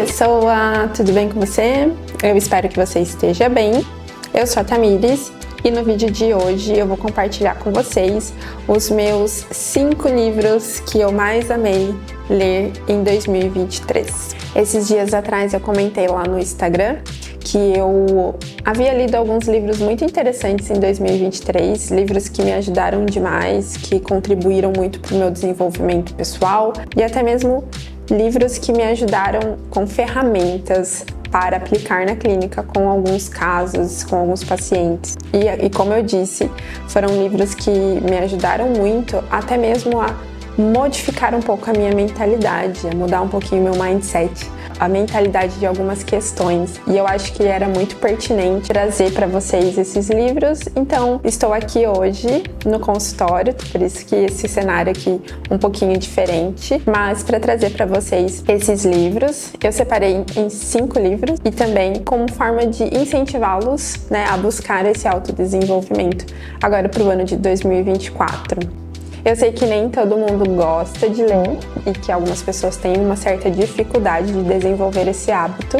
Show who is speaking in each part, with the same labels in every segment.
Speaker 1: pessoa, tudo bem com você? Eu espero que você esteja bem. Eu sou a Tamires e no vídeo de hoje eu vou compartilhar com vocês os meus 5 livros que eu mais amei ler em 2023. Esses dias atrás eu comentei lá no Instagram que eu havia lido alguns livros muito interessantes em 2023, livros que me ajudaram demais, que contribuíram muito para o meu desenvolvimento pessoal e até mesmo livros que me ajudaram com ferramentas para aplicar na clínica com alguns casos, com alguns pacientes. E como eu disse, foram livros que me ajudaram muito, até mesmo a modificar um pouco a minha mentalidade, a mudar um pouquinho o meu mindset, a mentalidade de algumas questões. E eu acho que era muito pertinente trazer para vocês esses livros. Então, estou aqui hoje no consultório, por isso que esse cenário aqui um pouquinho diferente, mas para trazer para vocês esses livros. Eu separei em 5 livros e também como forma de incentivá-los, né, a buscar esse autodesenvolvimento agora para o ano de 2024. Eu sei que nem todo mundo gosta de ler e que algumas pessoas têm uma certa dificuldade de desenvolver esse hábito,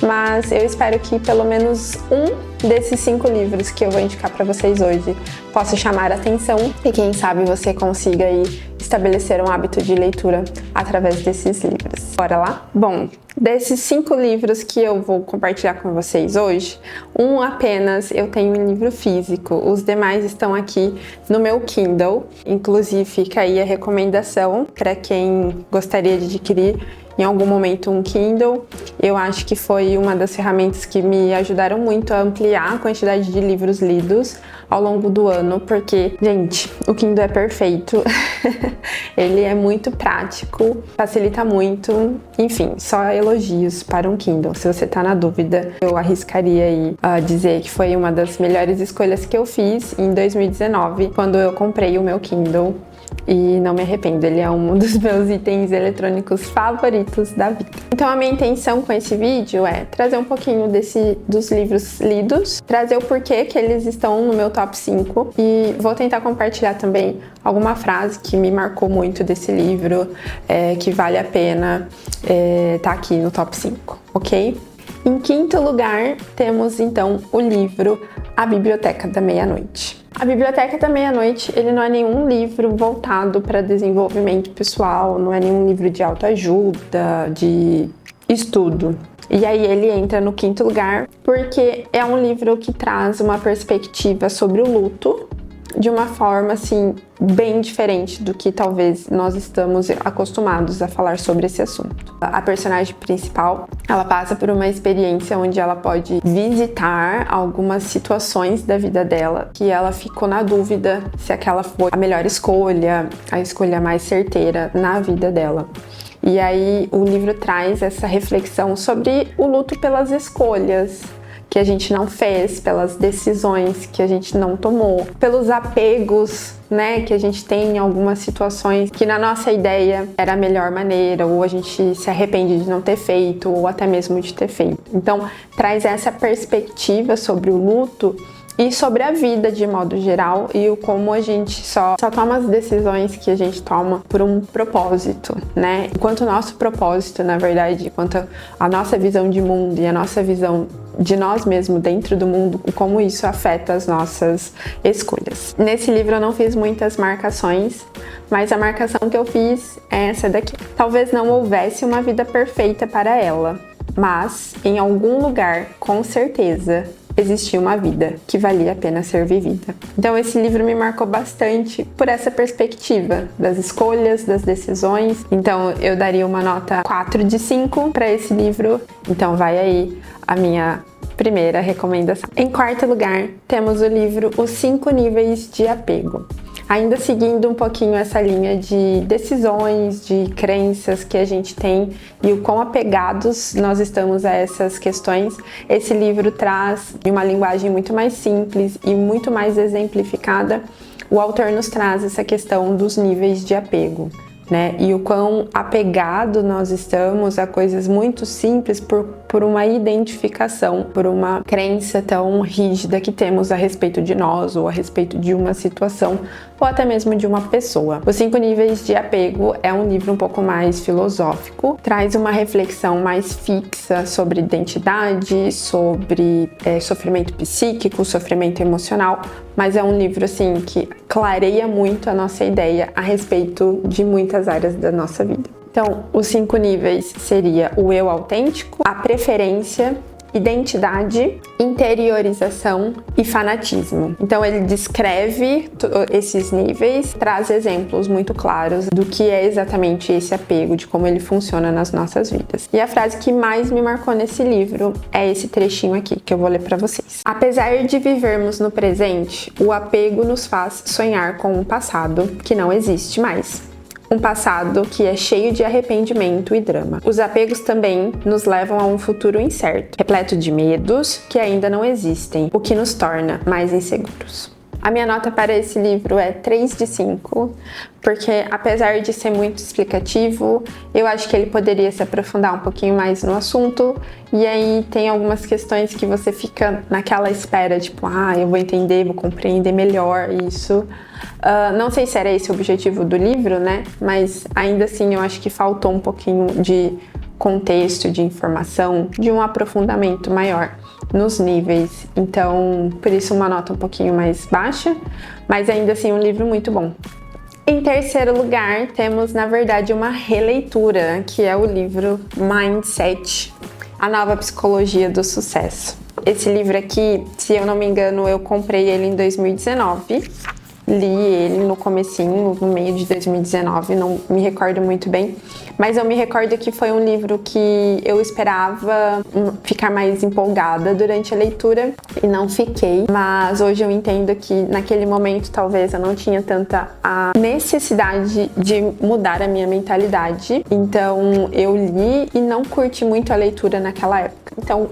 Speaker 1: mas eu espero que pelo menos um desses 5 livros que eu vou indicar para vocês hoje possa chamar a atenção e quem sabe você consiga aí estabelecer um hábito de leitura através desses livros. Bora lá? Bom, desses 5 livros que eu vou compartilhar com vocês hoje, um apenas eu tenho em livro físico, os demais estão aqui no meu Kindle. Inclusive fica aí a recomendação para quem gostaria de adquirir em algum momento um Kindle. Eu acho que foi uma das ferramentas que me ajudaram muito a ampliar a quantidade de livros lidos ao longo do ano, porque, gente, o Kindle é perfeito. Ele é muito prático, facilita muito, enfim, só elogios para um Kindle. Se você tá na dúvida, eu arriscaria aí dizer que foi uma das melhores escolhas que eu fiz em 2019, quando eu comprei o meu Kindle. E não me arrependo, ele é um dos meus itens eletrônicos favoritos da vida. Então a minha intenção com esse vídeo é trazer um pouquinho dos livros lidos, trazer o porquê que eles estão no meu top 5 e vou tentar compartilhar também alguma frase que me marcou muito desse livro, que vale a pena tá aqui no top 5, ok? Em quinto lugar, temos então o livro A Biblioteca da Meia-Noite. A Biblioteca da Meia-Noite, ele não é nenhum livro voltado para desenvolvimento pessoal, não é nenhum livro de autoajuda, de estudo. E aí ele entra no quinto lugar porque é um livro que traz uma perspectiva sobre o luto de uma forma, assim, bem diferente do que talvez nós estamos acostumados a falar sobre esse assunto. A personagem principal, ela passa por uma experiência onde ela pode visitar algumas situações da vida dela que ela ficou na dúvida se aquela foi a melhor escolha, a escolha mais certeira na vida dela. E aí o livro traz essa reflexão sobre o luto pelas escolhas que a gente não fez, pelas decisões que a gente não tomou, pelos apegos, né, que a gente tem em algumas situações que na nossa ideia era a melhor maneira, ou a gente se arrepende de não ter feito, ou até mesmo de ter feito. Então, traz essa perspectiva sobre o luto e sobre a vida de modo geral e o como a gente só toma as decisões que a gente toma por um propósito, né? Enquanto o nosso propósito, na verdade, enquanto a nossa visão de mundo e a nossa visão de nós mesmos dentro do mundo, como isso afeta as nossas escolhas. Nesse livro eu não fiz muitas marcações, mas a marcação que eu fiz é essa daqui. Talvez não houvesse uma vida perfeita para ela, mas em algum lugar, com certeza, existia uma vida que valia a pena ser vivida. Então esse livro me marcou bastante por essa perspectiva das escolhas, das decisões. Então eu daria uma nota 4 de 5 para esse livro. Então vai aí a minha primeira recomendação. Em quarto lugar, temos o livro Os 5 Níveis de Apego. Ainda seguindo um pouquinho essa linha de decisões, de crenças que a gente tem e o quão apegados nós estamos a essas questões, esse livro traz, em uma linguagem muito mais simples e muito mais exemplificada, o autor nos traz essa questão dos níveis de apego. né? E o quão apegado nós estamos a coisas muito simples por uma identificação, por uma crença tão rígida que temos a respeito de nós ou a respeito de uma situação ou até mesmo de uma pessoa. Os 5 níveis de apego é um livro um pouco mais filosófico, traz uma reflexão mais fixa sobre identidade, sobre sofrimento psíquico, sofrimento emocional, mas é um livro assim que clareia muito a nossa ideia a respeito de muitas áreas da nossa vida. Então, os 5 níveis seria o eu autêntico, a preferência, identidade, interiorização e fanatismo. Então ele descreve esses níveis, traz exemplos muito claros do que é exatamente esse apego, de como ele funciona nas nossas vidas. E a frase que mais me marcou nesse livro é esse trechinho aqui, que eu vou ler para vocês. Apesar de vivermos no presente, o apego nos faz sonhar com um passado que não existe mais. Um passado que é cheio de arrependimento e drama. Os apegos também nos levam a um futuro incerto, repleto de medos que ainda não existem, o que nos torna mais inseguros. A minha nota para esse livro é 3 de 5, porque apesar de ser muito explicativo, eu acho que ele poderia se aprofundar um pouquinho mais no assunto, e aí tem algumas questões que você fica naquela espera, tipo, eu vou entender, vou compreender melhor isso. Não sei se era esse o objetivo do livro, né? Mas ainda assim eu acho que faltou um pouquinho de contexto, de informação, de um aprofundamento maior nos níveis. Então, por isso uma nota um pouquinho mais baixa, mas ainda assim um livro muito bom. Em terceiro lugar, temos na verdade uma releitura, que é o livro Mindset, a nova psicologia do sucesso. Esse livro aqui, se eu não me engano, eu comprei ele em 2019. Li ele no comecinho, no meio de 2019, não me recordo muito bem, mas eu me recordo que foi um livro que eu esperava ficar mais empolgada durante a leitura e não fiquei, mas hoje eu entendo que naquele momento talvez eu não tinha tanta a necessidade de mudar a minha mentalidade, então eu li e não curti muito a leitura naquela época. Então,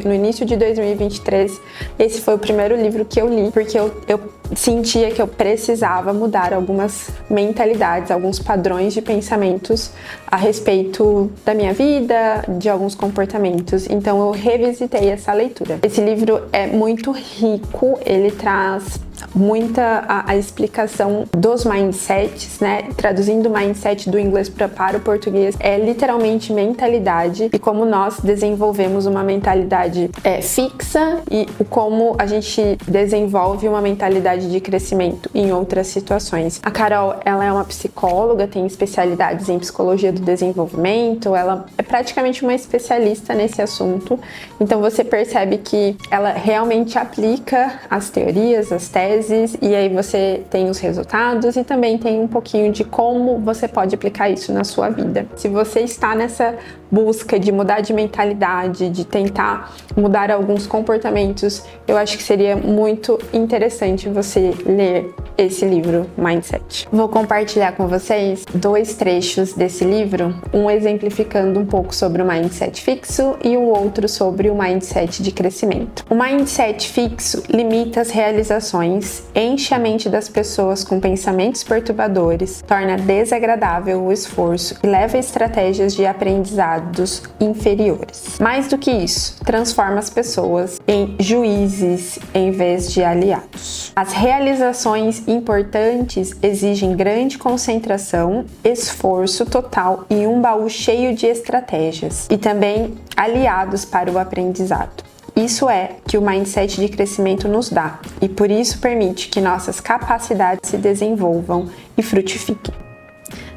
Speaker 1: no início de 2023, esse foi o primeiro livro que eu li, porque eu sentia que eu precisava mudar algumas mentalidades, alguns padrões de pensamentos a respeito da minha vida, de alguns comportamentos. Então eu revisitei essa leitura. Esse livro é muito rico, ele traz muita a explicação dos mindsets, né? Traduzindo mindset do inglês para o português, é literalmente mentalidade e como nós desenvolvemos uma mentalidade fixa e como a gente desenvolve uma mentalidade de crescimento em outras situações. A Carol, ela é uma psicóloga, tem especialidades em psicologia do desenvolvimento, ela é praticamente uma especialista nesse assunto, então você percebe que ela realmente aplica as teorias, as teses, e aí você tem os resultados e também tem um pouquinho de como você pode aplicar isso na sua vida. Se você está nessa busca de mudar de mentalidade, de tentar mudar alguns comportamentos, eu acho que seria muito interessante você ler esse livro, Mindset. Vou compartilhar com vocês 2 trechos desse livro, um exemplificando um pouco sobre o mindset fixo e o outro sobre o mindset de crescimento. O mindset fixo limita as realizações, enche a mente das pessoas com pensamentos perturbadores, torna desagradável o esforço e leva a estratégias de aprendizados inferiores. Mais do que isso, transforma as pessoas em juízes em vez de aliados. As realizações importantes exigem grande concentração, esforço total e um baú cheio de estratégias, e também aliados para o aprendizado. Isso é que o mindset de crescimento nos dá, e por isso permite que nossas capacidades se desenvolvam e frutifiquem.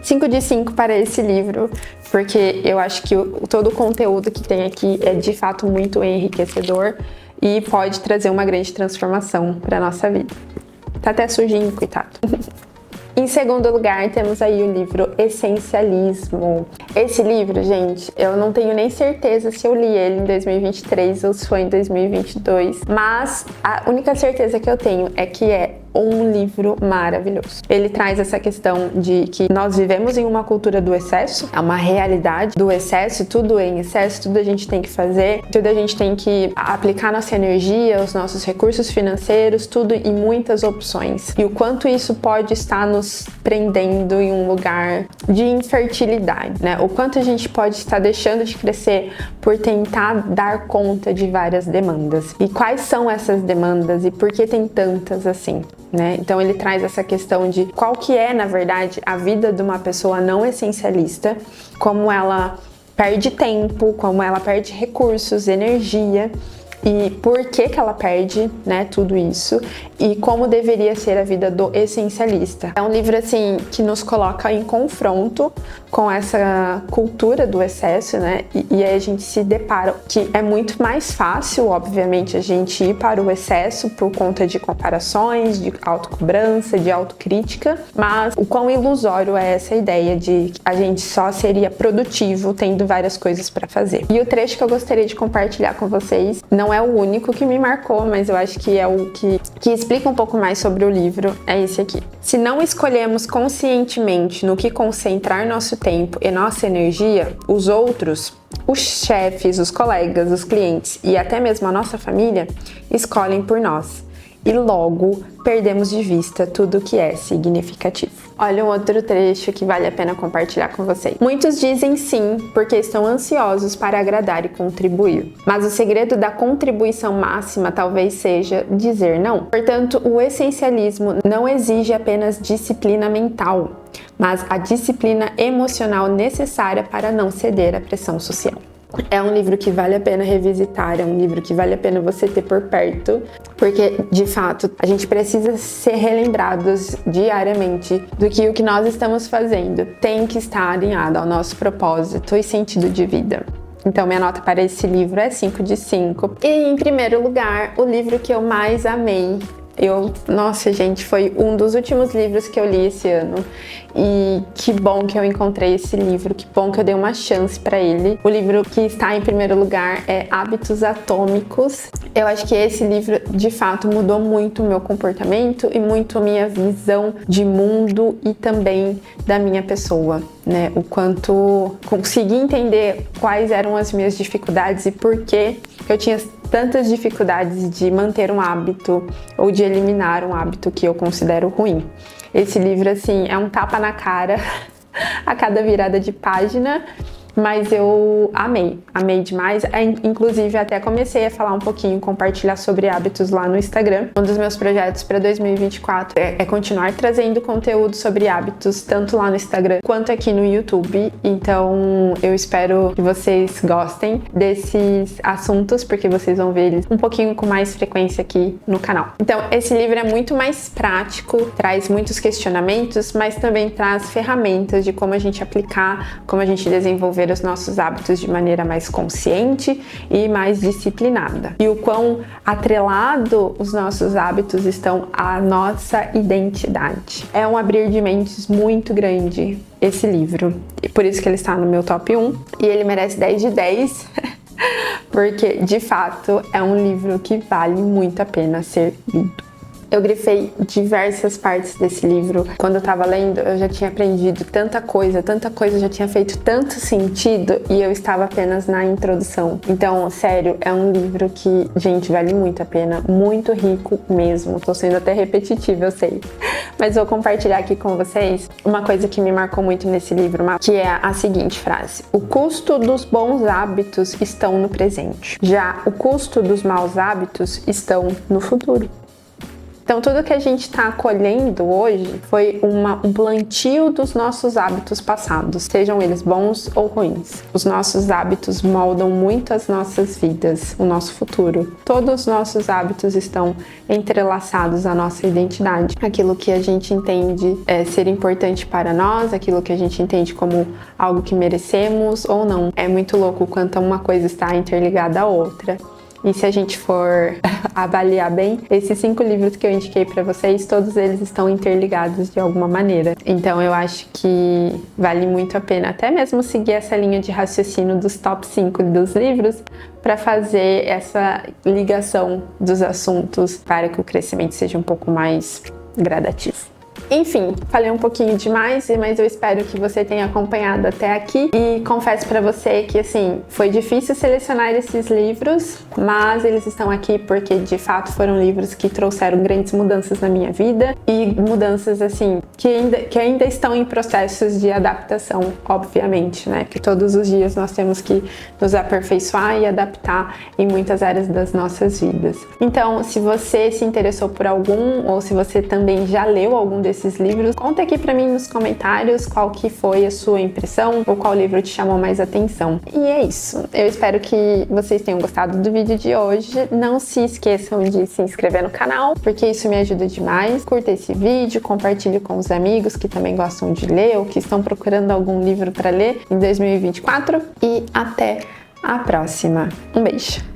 Speaker 1: 5 de 5 para esse livro, porque eu acho que todo o conteúdo que tem aqui é de fato muito enriquecedor e pode trazer uma grande transformação para a nossa vida. Tá até sujinho, coitado. Em segundo lugar, temos aí o livro Essencialismo. Esse livro, gente, eu não tenho nem certeza se eu li ele em 2023 ou se foi em 2022, mas a única certeza que eu tenho é que é um livro maravilhoso. Ele traz essa questão de que nós vivemos em uma cultura do excesso, é uma realidade do excesso, tudo em excesso, tudo a gente tem que fazer, tudo a gente tem que aplicar nossa energia, os nossos recursos financeiros, tudo em muitas opções. E o quanto isso pode estar nos prendendo em um lugar de infertilidade, né? O quanto a gente pode estar deixando de crescer por tentar dar conta de várias demandas. E quais são essas demandas e por que tem tantas assim, né? Então ele traz essa questão de qual que é, na verdade, a vida de uma pessoa não essencialista, como ela perde tempo, como ela perde recursos, energia, e por que ela perde, né, tudo isso, e como deveria ser a vida do essencialista. É um livro, assim, que nos coloca em confronto com essa cultura do excesso, né, e aí a gente se depara que é muito mais fácil, obviamente, a gente ir para o excesso por conta de comparações, de autocobrança, de autocrítica, mas o quão ilusório é essa ideia de que a gente só seria produtivo tendo várias coisas para fazer. E o trecho que eu gostaria de compartilhar com vocês não é o único que me marcou, mas eu acho que é o que explica um pouco mais sobre o livro, é esse aqui. Se não escolhemos conscientemente no que concentrar nosso tempo e nossa energia, os outros, os chefes, os colegas, os clientes e até mesmo a nossa família escolhem por nós. E logo perdemos de vista tudo que é significativo. Olha um outro trecho que vale a pena compartilhar com vocês. Muitos dizem sim porque estão ansiosos para agradar e contribuir. Mas o segredo da contribuição máxima talvez seja dizer não. Portanto, o essencialismo não exige apenas disciplina mental, mas a disciplina emocional necessária para não ceder à pressão social. É um livro que vale a pena revisitar, é um livro que vale a pena você ter por perto, porque, de fato, a gente precisa ser relembrados diariamente do que o que nós estamos fazendo tem que estar alinhado ao nosso propósito e sentido de vida. Então, minha nota para esse livro é 5 de 5. E, em primeiro lugar, o livro que eu mais amei. Nossa, gente, foi um dos últimos livros que eu li esse ano e que bom que eu encontrei esse livro, que bom que eu dei uma chance para ele. O livro que está em primeiro lugar é Hábitos Atômicos. Eu acho que esse livro, de fato, mudou muito o meu comportamento e muito a minha visão de mundo e também da minha pessoa, né? O quanto consegui entender quais eram as minhas dificuldades e por que eu tinha tantas dificuldades de manter um hábito ou de eliminar um hábito que eu considero ruim. Esse livro, assim, é um tapa na cara a cada virada de página, mas eu amei demais. Inclusive, até comecei a falar um pouquinho, compartilhar sobre hábitos lá no Instagram. Um dos meus projetos para 2024 é continuar trazendo conteúdo sobre hábitos, tanto lá no Instagram quanto aqui no YouTube. Então, eu espero que vocês gostem desses assuntos, porque vocês vão ver eles um pouquinho com mais frequência aqui no canal. Então, esse livro é muito mais prático, traz muitos questionamentos, mas também traz ferramentas de como a gente aplicar, como a gente desenvolver os nossos hábitos de maneira mais consciente e mais disciplinada. E o quão atrelado os nossos hábitos estão à nossa identidade. É um abrir de mentes muito grande esse livro. E por isso que ele está no meu top 1. E ele merece 10 de 10. Porque, de fato, é um livro que vale muito a pena ser lido. Eu grifei diversas partes desse livro. Quando eu tava lendo, eu já tinha aprendido tanta coisa, já tinha feito tanto sentido e eu estava apenas na introdução. Então, sério, é um livro que, gente, vale muito a pena, muito rico mesmo. Tô sendo até repetitiva, eu sei. Mas vou compartilhar aqui com vocês uma coisa que me marcou muito nesse livro, que é a seguinte frase: o custo dos bons hábitos estão no presente, já o custo dos maus hábitos estão no futuro. Então, tudo que a gente está colhendo hoje foi um plantio dos nossos hábitos passados, sejam eles bons ou ruins. Os nossos hábitos moldam muito as nossas vidas, o nosso futuro. Todos os nossos hábitos estão entrelaçados à nossa identidade. Aquilo que a gente entende ser importante para nós, aquilo que a gente entende como algo que merecemos ou não. É muito louco o quanto uma coisa está interligada à outra. E se a gente for avaliar bem, esses 5 livros que eu indiquei para vocês, todos eles estão interligados de alguma maneira. Então eu acho que vale muito a pena até mesmo seguir essa linha de raciocínio dos top 5 dos livros para fazer essa ligação dos assuntos para que o crescimento seja um pouco mais gradativo. Enfim, falei um pouquinho demais, mas eu espero que você tenha acompanhado até aqui e confesso pra você que, assim, foi difícil selecionar esses livros, mas eles estão aqui porque, de fato, foram livros que trouxeram grandes mudanças na minha vida e mudanças, assim, que ainda estão em processos de adaptação, obviamente, né? Que todos os dias nós temos que nos aperfeiçoar e adaptar em muitas áreas das nossas vidas. Então, se você se interessou por algum ou se você também já leu algum desses livros, conta aqui pra mim nos comentários qual que foi a sua impressão ou qual livro te chamou mais atenção. E é isso. Eu espero que vocês tenham gostado do vídeo de hoje. Não se esqueçam de se inscrever no canal, porque isso me ajuda demais. Curta esse vídeo, compartilhe com os amigos que também gostam de ler ou que estão procurando algum livro para ler em 2024 e até a próxima. Um beijo!